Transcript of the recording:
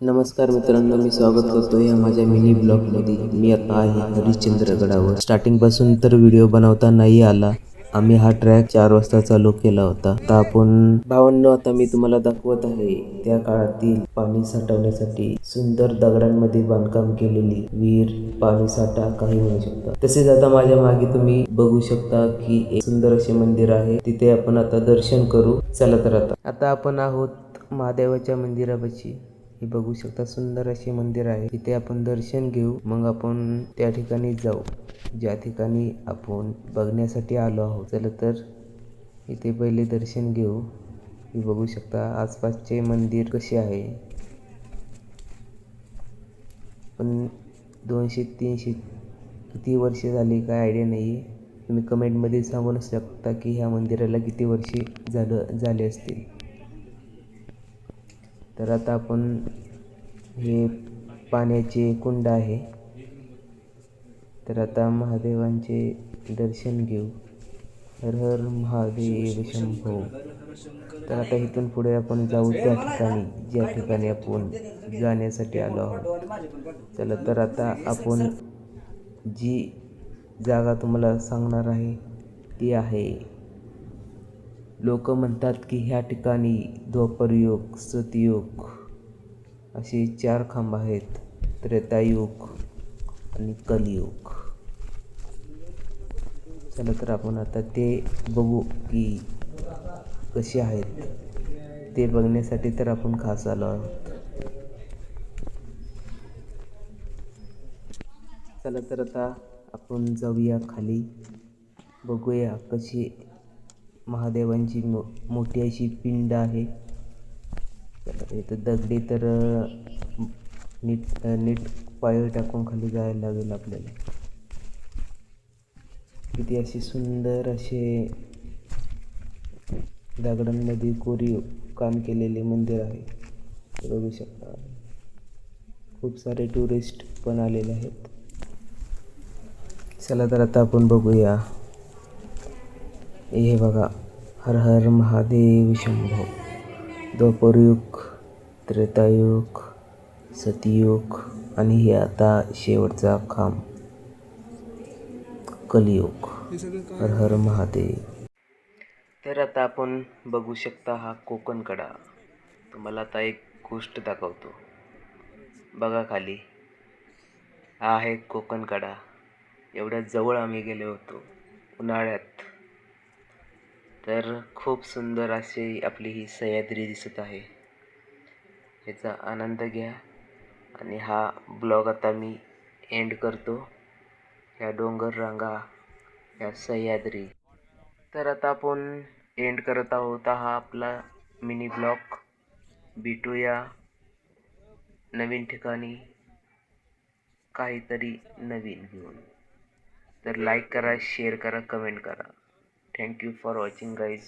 नमस्कार मित्रांनो, मी स्वागत करतो या माझ्या मिनी ब्लॉगमध्ये. मी आता आहे हरिश्चंद्रगडावर. स्टार्टिंगपासून तर व्हिडिओ बनवता नाही आला. आम्ही हा ट्रॅक 4 वाजता चालू केला होता. आता आपण भावांनो, आता मी तुम्हाला दाखवत आहे त्या काळातील पाणी साठवण्यासाठी सुंदर दगडांमध्ये बांधकाम केलेली विहीर, पाणी साठा काही म्हणू शकता. तसेच आता माझ्या मागे तुम्ही बघू शकता की एक सुंदर असे मंदिर आहे. तिथे आपण आता दर्शन करू. चला तर आता आपण आहोत महादेवाच्या मंदिरापाशी. हे बघू शकता, सुंदर असे मंदिर आहे. तिथे आपण दर्शन घेऊ, मग आपण त्या ठिकाणी जाऊ ज्या ठिकाणी आपण बघण्यासाठी आलो आहोत. चला तर इथे पहिले दर्शन घेऊ. हे बघू शकता आसपासचे मंदिर कसे आहे. पण 200-300 किती वर्षे झाली काय आयडिया नाही आहे. तुम्ही कमेंटमध्ये सांगू शकता की ह्या मंदिराला किती वर्षे झाले असतील. तर आता आपण हे पाण्याचे कुंड आहे. तर आता महादेवांचे दर्शन घेऊ. हर हर महादेव शंभो. तर आता इथून पुढे आपण जाऊ त्या ठिकाणी ज्या ठिकाणी आपण जाण्यासाठी आलो आहोत. चला तर आता आपण जी जागा तुम्हाला सांगणार आहे ती आहे, लोक म्हणतात की ह्या ठिकाणी द्वापरयुग, सतयुग असे 4 खांब आहेत. त्रेतायुग आणि कलियुग. चला तर आपण आता ते बघू की कसे आहेत. ते बघण्यासाठी तर आपण खास आलो आहोत. चला तर आता आपण जाऊया खाली, बघूया कशी महादेवांची मोठी अशी पिंड आहे. चला इथं दगडी तर नीट पाय टाकून खाली जायला लागेल आपल्याला. किती असे सुंदर असे दगडांमध्ये कोरीव काम केलेले मंदिर आहे. बघू शकता, खूप सारे टुरिस्ट पण आलेले आहेत. चला तर आता आपण बघूया. हे बघा, हर हर महादेव शंभो. द्वापरयुग, त्रेतायुग, सतयुग आणि हे आता शेवटचा खांब कलियुग. हर हर महादेव. तर आता आपण बघू शकता हा कोकण कडा. तुम्हाला आता एक गोष्ट दाखवतो. बघा खाली, हा आहे कोकण कडा. एवढ्या जवळ आम्ही गेलो होतो उन्हाळ्यात. तर खूप सुंदर अशी आपली ही सह्याद्री दिसत आहे. याचा आनंद घ्या. आणि हा ब्लॉग आता मी एंड करतो. ह्या डोंगर रांगा, ह्या सह्याद्री. तर आता आपण एंड करत आहोत हा आपला मिनी ब्लॉग. भेटूया नवीन ठिकाणी काहीतरी नवीन घेऊन. तर लाईक करा, शेअर करा, कमेंट करा. Thank you for watching guys.